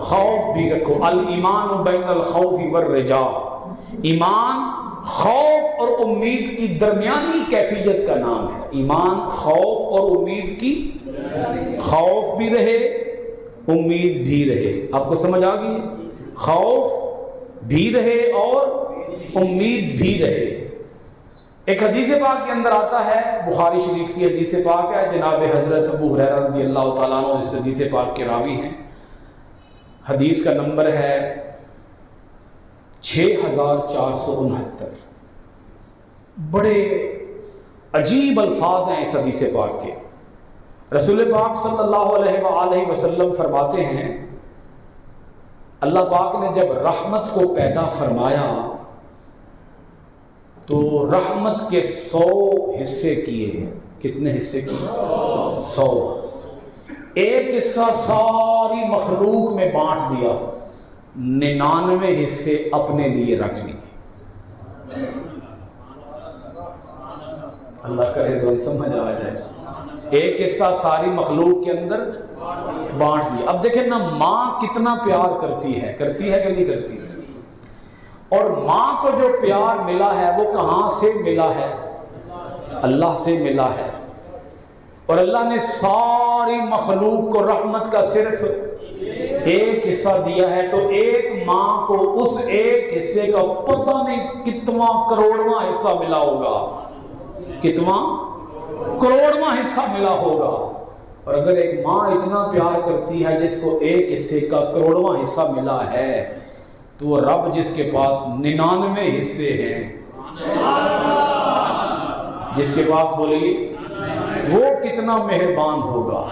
خوف بھی رکھو. الایمان بین الخوف والرجاء، ایمان خوف اور امید کی درمیانی کیفیت کا نام ہے. ایمان خوف اور امید کی، خوف بھی رہے امید بھی رہے. آپ کو سمجھ آ گئی؟ خوف بھی رہے اور امید بھی رہے. ایک حدیث پاک کے اندر آتا ہے، بخاری شریف کی حدیث پاک ہے، جناب حضرت ابو ہریرہ رضی اللہ تعالیٰ عنہ اس حدیث پاک کے راوی ہیں. حدیث کا نمبر ہے 6469. بڑے عجیب الفاظ ہیں اس حدیث پاک کے. رسول پاک صلی اللہ علیہ وآلہ وسلم فرماتے ہیں، اللہ پاک نے جب رحمت کو پیدا فرمایا تو رحمت کے 100 حصے کیے. کتنے حصے کیے؟ 100. ایک حصہ ساری مخلوق میں بانٹ دیا، 99 حصے اپنے لیے رکھ لیے. اللہ کرے ذل سمجھ آ جائے. ایک حصہ ساری مخلوق کے اندر بانٹ دیا. اب دیکھیں نا، ماں کتنا پیار کرتی ہے کہ نہیں کرتی؟ اور ماں کو جو پیار ملا ہے وہ کہاں سے ملا ہے؟ اللہ سے ملا ہے. اور اللہ نے ساری مخلوق کو رحمت کا صرف ایک حصہ دیا ہے. تو ایک ماں کو اس ایک حصے کا پتہ نہیں کتنا کروڑواں حصہ ملا ہوگا، کتنا کروڑواں حصہ ملا ہوگا. اور اگر ایک ماں اتنا پیار کرتی ہے جس کو ایک حصے کا کروڑواں حصہ ملا ہے، تو وہ رب جس کے پاس 99 حصے ہیں، جس کے پاس بولیے وہ کتنا مہربان ہوگا.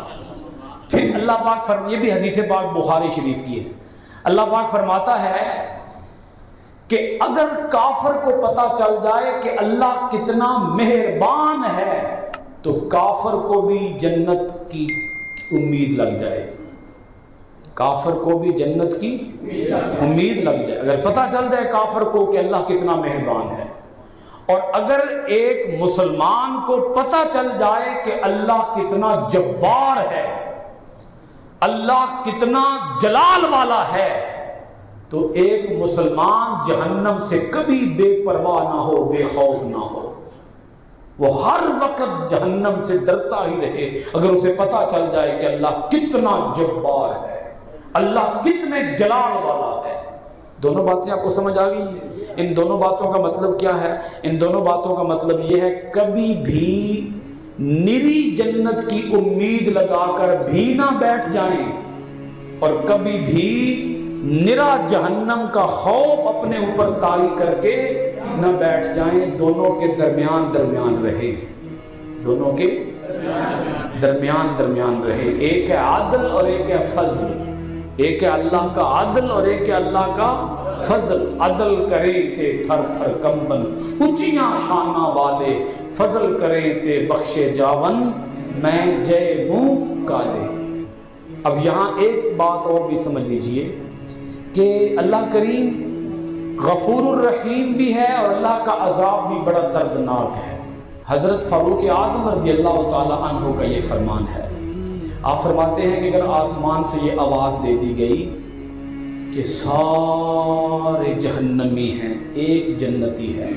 پھر اللہ پاک یہ بھی حدیث پاک بخاری شریف کی ہے. اللہ پاک فرماتا ہے کہ اگر کافر کو پتہ چل جائے کہ اللہ کتنا مہربان ہے تو کافر کو بھی جنت کی امید لگ جائے. کافر کو بھی جنت کی امید لگ جائے اگر پتہ چل جائے کافر کو کہ اللہ کتنا مہربان ہے. اور اگر ایک مسلمان کو پتہ چل جائے کہ اللہ کتنا جبار ہے، اللہ کتنا جلال والا ہے، تو ایک مسلمان جہنم سے کبھی بے پرواہ نہ ہو، بے خوف نہ ہو. وہ ہر وقت جہنم سے ڈرتا ہی رہے اگر اسے پتہ چل جائے کہ اللہ کتنا جبار ہے، اللہ کتنے جلال والا ہے. دونوں باتیں آپ کو سمجھ آ گئی؟ ان دونوں باتوں کا مطلب کیا ہے؟ ان دونوں باتوں کا مطلب یہ ہے کبھی بھی نری جنت کی امید لگا کر بھی نہ بیٹھ جائیں اور کبھی بھی نرا جہنم کا خوف اپنے اوپر طاری کر کے نہ بیٹھ جائیں. دونوں کے درمیان رہے، دونوں کے درمیان رہے. ایک ہے عدل اور ایک ہے فضل. ایک ہے اللہ کا عدل اور ایک ہے اللہ کا فضل. عدل کرے تے تھر تھر کمبن اونچیاں شانہ والے، فضل کرے تے بخشے جاون میں جے منہ کالے. اب یہاں ایک بات اور بھی سمجھ لیجئے کہ اللہ کریم غفور الرحیم بھی ہے اور اللہ کا عذاب بھی بڑا دردناک ہے. حضرت فاروق اعظم رضی اللہ تعالی عنہ کا یہ فرمان ہے. آپ فرماتے ہیں کہ اگر آسمان سے یہ آواز دے دی گئی کہ سارے جہنمی ہیں، ایک جنتی ہے،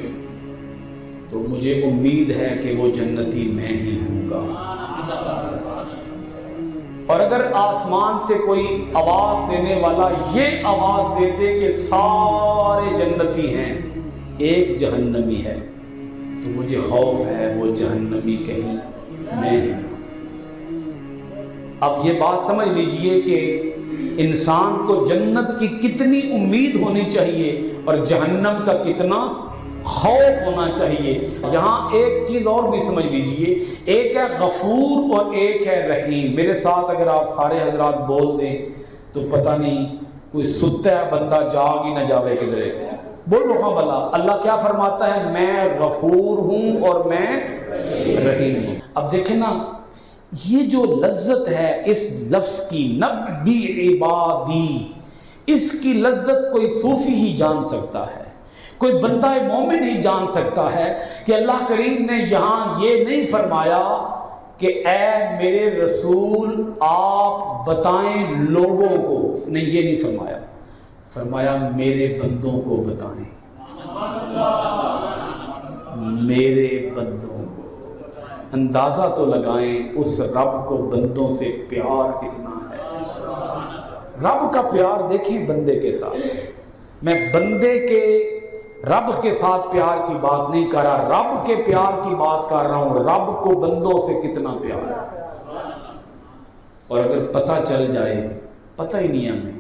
تو مجھے امید ہے کہ وہ جنتی میں ہی ہوں گا. اور اگر آسمان سے کوئی آواز دینے والا یہ آواز دے دے کہ سارے جنتی ہیں، ایک جہنمی ہے، تو مجھے خوف ہے وہ جہنمی کہیں میں ہی. اب یہ بات سمجھ لیجئے کہ انسان کو جنت کی کتنی امید ہونی چاہیے اور جہنم کا کتنا خوف ہونا چاہیے. یہاں ایک چیز اور بھی سمجھ لیجئے، ایک ہے غفور اور ایک ہے رحیم. میرے ساتھ اگر آپ سارے حضرات بول دیں تو پتہ نہیں کوئی ستا ہے بندہ جاگ ہی نہ جاوے کدھرے. بولو ہاں بلا. اللہ کیا فرماتا ہے؟ میں غفور ہوں اور میں رحیم ہوں. اب دیکھیں نا، یہ جو لذت ہے اس لفظ کی، نبی عبادی، اس کی لذت کوئی صوفی ہی جان سکتا ہے، کوئی بندہ مومن ہی جان سکتا ہے کہ اللہ کریم نے یہاں یہ نہیں فرمایا کہ اے میرے رسول آپ بتائیں لوگوں کو، نہیں یہ نہیں فرمایا، فرمایا میرے بندوں کو بتائیں، میرے بندوں کو۔ اندازہ تو لگائیں اس رب کو بندوں سے پیار کتنا ہے۔ رب کا پیار دیکھیں بندے کے ساتھ، میں بندے کے رب کے ساتھ پیار کی بات نہیں کر رہا، رب کے پیار کی بات کر رہا ہوں، رب کو بندوں سے کتنا پیار ہے۔ اور اگر پتہ چل جائے، پتہ ہی نہیں ہمیں،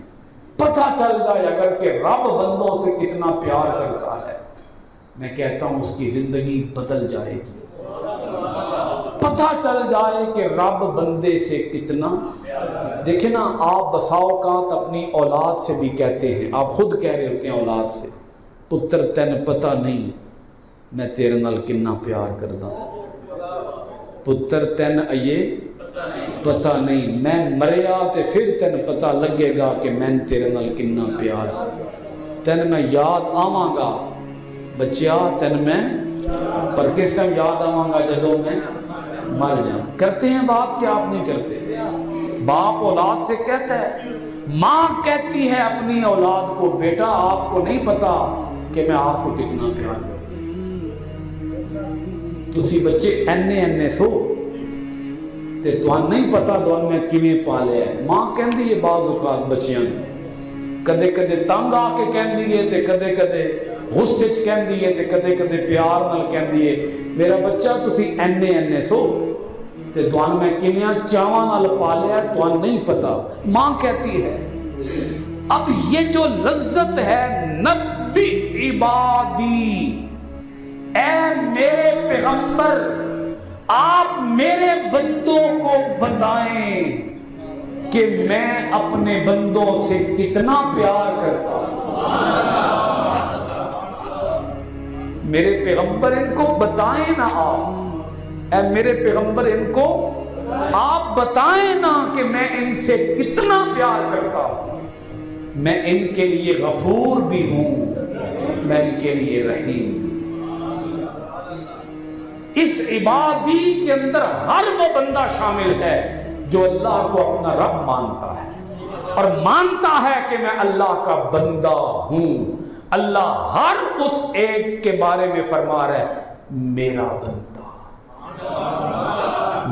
پتہ چل جائے اگر کہ رب بندوں سے کتنا پیار کرتا ہے، میں کہتا ہوں اس کی زندگی بدل جائے گی۔ پتہ چل جائے کہ رب بندے سے کتنا، دیکھیں نا آپ بسا اوقات اپنی اولاد سے بھی کہتے ہیں، آپ خود کہہ رہے ہوتے ہیں اولاد سے، پتر تین پتہ نہیں میں تیرے نال کنا پیار کردا، پتر تین یہ پتہ نہیں میں مریا تے پھر تین پتہ لگے گا کہ میں تیرے نال کنا پیار سے، تین میں یاد آواں گا بچیا، تین میں پر کس ٹائم یاد آواں گا جدوں میں مر جاؤں۔ کرتے ہیں بات کہ آپ نہیں کرتے؟ باپ اولاد سے کہتا ہے، ماں کہتی ہے اپنی اولاد کو، بیٹا آپ کو نہیں پتا کہ میں آپ کو کتنا پیار کرتی ہوں۔ تسی بچے اینے سو تے تہن نہیں پتا دون میں کیویں پالے ہے۔ ماں کہندی ہے بعض اوقات بچیاں کدے کدے تنگ آ کے کہندی ہے تے کدے کدے غصے چ کہندی ہے تے کدے کدے پیار نال کہندی ہے، میرا بچہ تسی اینے سو تے تہن میں کیویں چاواں نال پالیا ہے تہن نہیں پتا۔ ماں کہتی ہے اب یہ جو لذت ہے نبی عبادی، اے میرے پیغمبر آپ میرے بندوں کو بتائیں کہ میں اپنے بندوں سے کتنا پیار کرتا ہوں۔ میرے پیغمبر ان کو بتائیں نا آپ، اے میرے پیغمبر ان کو آپ بتائیں نا کہ میں ان سے کتنا پیار کرتا ہوں، میں ان کے لیے غفور بھی ہوں، میں ان کے لیے رحیم بھی۔ اس عبادی کے اندر ہر وہ بندہ شامل ہے جو اللہ کو اپنا رب مانتا ہے اور مانتا ہے کہ میں اللہ کا بندہ ہوں۔ اللہ ہر اس ایک کے بارے میں فرما رہا ہے میرا بندہ،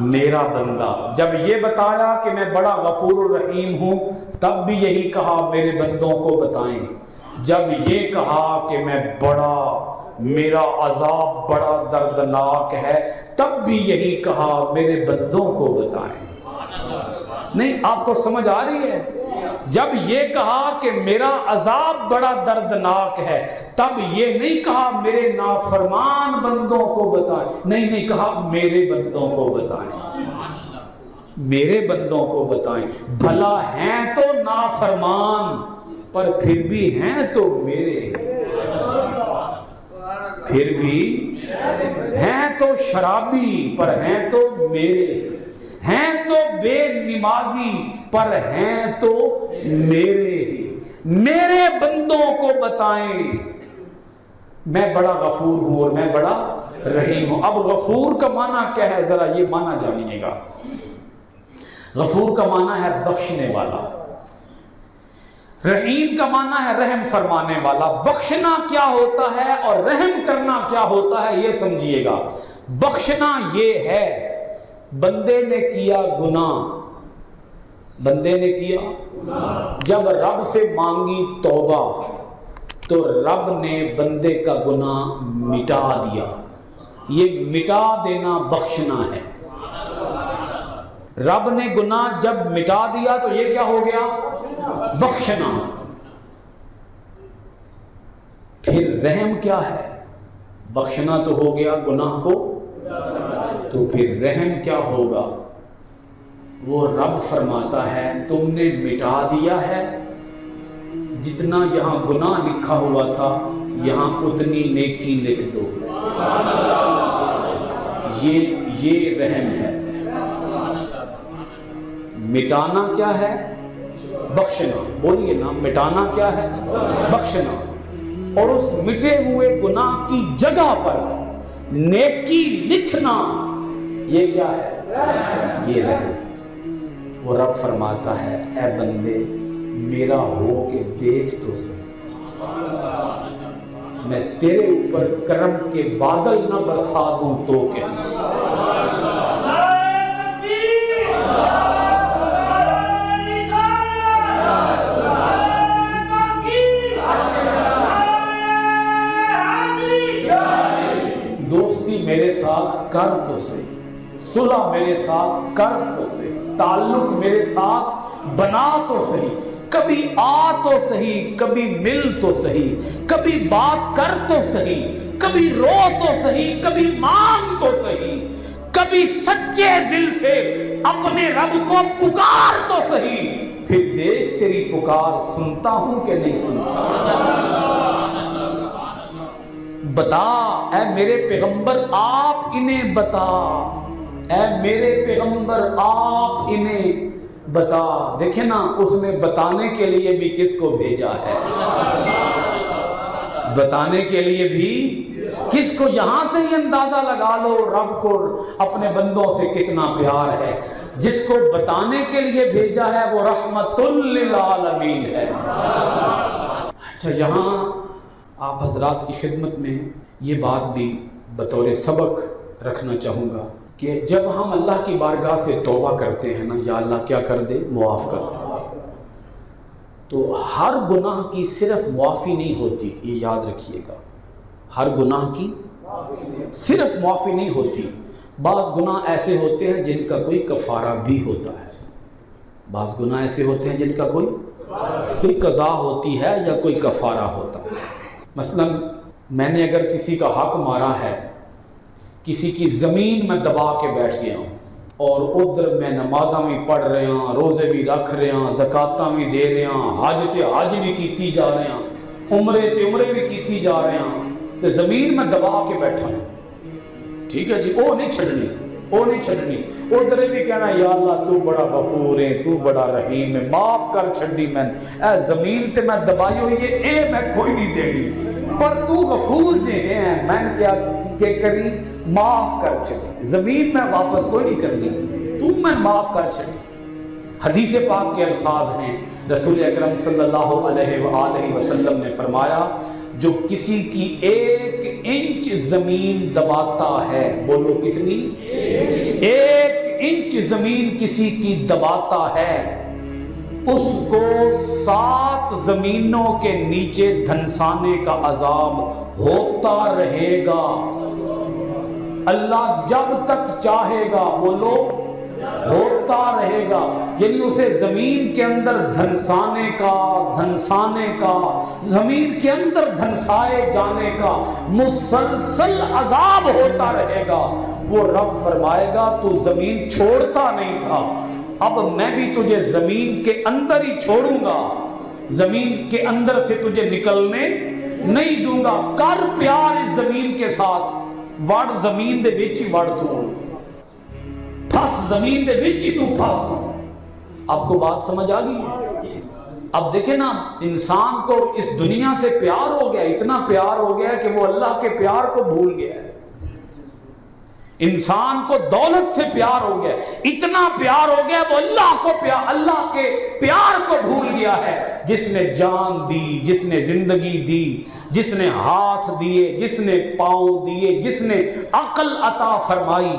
میرا بندہ۔ جب یہ بتایا کہ میں بڑا غفور الرحیم ہوں تب بھی یہی کہا میرے بندوں کو بتائیں، جب یہ کہا کہ میں بڑا، میرا عذاب بڑا دردناک ہے تب بھی یہی کہا میرے بندوں کو بتائیں۔ نہیں آپ کو سمجھ آ رہی ہے؟ جب یہ کہا کہ میرا عذاب بڑا دردناک ہے تب یہ نہیں کہا میرے نافرمان بندوں کو بتائیں، نہیں کہا میرے بندوں کو بتائیں، میرے بندوں کو بتائیں۔ بھلا ہیں تو نافرمان پر پھر بھی ہیں تو میرے، پھر بھی ہیں تو شرابی پر ہیں تو میرے، ہیں تو بے نمازی پر ہیں تو میرے ہی، میرے بندوں کو بتائیں میں بڑا غفور ہوں اور میں بڑا رحیم ہوں۔ اب غفور کا معنی کیا ہے ذرا یہ معنی جانیے گا۔ غفور کا معنی ہے بخشنے والا، رحیم کا معنی ہے رحم فرمانے والا۔ بخشنا کیا ہوتا ہے اور رحم کرنا کیا ہوتا ہے یہ سمجھیے گا۔ بخشنا یہ ہے بندے نے کیا گناہ، بندے نے کیا، جب رب سے مانگی توبہ تو رب نے بندے کا گناہ مٹا دیا، یہ مٹا دینا بخشنا ہے۔ رب نے گناہ جب مٹا دیا تو یہ کیا ہو گیا؟ بخشنا۔ پھر رحم کیا ہے؟ بخشنا تو ہو گیا گناہ کو، تو پھر رحم کیا ہوگا؟ وہ رب فرماتا ہے تم نے مٹا دیا ہے، جتنا یہاں گناہ لکھا ہوا تھا یہاں اتنی نیکی لکھ دو۔ یہ رحم ہے۔ مٹانا کیا ہے؟ بخشنا۔ بولیے نا، مٹانا کیا ہے؟ بخشنا۔ اور اس مٹے ہوئے گناہ کی جگہ پر نیکی لکھنا، یہ کیا ہے؟ یہ رحم۔ وہ رب فرماتا ہے اے بندے میرا ہو کے دیکھ تو صحیح، میں تیرے اوپر کرم کے بادل نہ برسا دوں تو کیا۔ دوستی میرے ساتھ کر تو صحیح، صلح میرے ساتھ کر تو صحیح، تعلق میرے ساتھ بنا تو صحیح، کبھی آ تو صحیح، کبھی مل تو صحیح، کبھی بات کر تو صحیح، کبھی رو تو صحیح، کبھی مانگ تو صحیح، کبھی سچے دل سے اپنے رب کو پکار تو صحیح، پھر دیکھ تیری پکار سنتا ہوں کہ نہیں سنتا۔ بتا اے میرے پیغمبر آپ انہیں بتا، اے میرے پیغمبر آپ انہیں بتا۔ دیکھیں نا اس نے بتانے کے لیے بھی کس کو بھیجا ہے، بتانے کے لیے بھی کس کو۔ یہاں سے ہی اندازہ لگا لو رب کو اپنے بندوں سے کتنا پیار ہے۔ جس کو بتانے کے لیے بھیجا ہے وہ رحمت للعالمین ہے۔ اچھا یہاں آپ حضرات کی خدمت میں یہ بات بھی بطور سبق رکھنا چاہوں گا کہ جب ہم اللہ کی بارگاہ سے توبہ کرتے ہیں نا، یا اللہ کیا کر دے، معاف کر دے، تو ہر گناہ کی صرف معافی نہیں ہوتی، یہ یاد رکھیے گا، ہر گناہ کی صرف معافی نہیں ہوتی، بعض گناہ ایسے ہوتے ہیں جن کا کوئی کفارہ بھی ہوتا ہے، بعض گناہ ایسے ہوتے ہیں جن کا کوئی قضا ہوتی ہے یا کوئی کفارہ ہوتا ہے۔ مثلا میں نے اگر کسی کا حق مارا ہے، کسی کی زمین میں دبا کے بیٹھ گیا ہوں اور ادھر میں نمازاں بھی پڑھ رہے ہیں، روزے بھی رکھ رہے ہیں، زکاتاں بھی دے رہے ہیں، حج تے حج بھی کیتی جا رہے ہیں، عمرے تے عمرے بھی کیتی جا رہے ہیں، تے زمین میں دبا کے بیٹھا ہوں، ٹھیک ہے جی، وہ نہیں چھڑنی، وہ نہیں چھڑنی، ادھر بھی کہنا یا اللہ تو بڑا غفور ہے، تو بڑا رحیم ہے، معاف کر چھڑی میں، اے زمین تے میں دبائی ہوئی ہے، اے میں کوئی نہیں دینی، پر تو غفور جے ہیں، میں کیا کہ کری معاف کر چھڑی، زمین میں واپس کوئی نہیں کرنی، تو میں معاف کر چھڑی۔ حدیث پاک کے الفاظ ہیں، رسول اکرم صلی اللہ علیہ وآلہ وسلم نے فرمایا جو کسی کی 1 انچ زمین دباتا ہے، بولو کتنی؟ 1 انچ زمین کسی کی دباتا ہے، اس کو 7 زمینوں کے نیچے دھنسانے کا عذاب ہوتا رہے گا، اللہ جب تک چاہے گا، بولو ہوتا رہے گا، یعنی اسے زمین کے اندر دھنسانے کا زمین کے اندر دھنسائے جانے کا مسلسل عذاب ہوتا رہے گا۔ وہ رب فرمائے گا تو زمین چھوڑتا نہیں تھا، اب میں بھی تجھے زمین کے اندر ہی چھوڑوں گا، زمین کے اندر سے تجھے نکلنے نہیں دوں گا، کر پیار اس زمین کے ساتھ، وڑ زمین دے وچ ہی وڑ تو، پھس زمین دے وچ ہی تو پھس۔ آپ کو بات سمجھ آ گئی ہے؟ اب دیکھیں نا انسان کو اس دنیا سے پیار ہو گیا، اتنا پیار ہو گیا کہ وہ اللہ کے پیار کو بھول گیا ہے، انسان کو دولت سے پیار ہو گیا، اتنا پیار ہو گیا وہ اللہ کے پیار کو بھول گیا ہے، جس نے جان دی، جس نے زندگی دی، جس نے ہاتھ دیے، جس نے پاؤں دیے، جس نے عقل عطا فرمائی،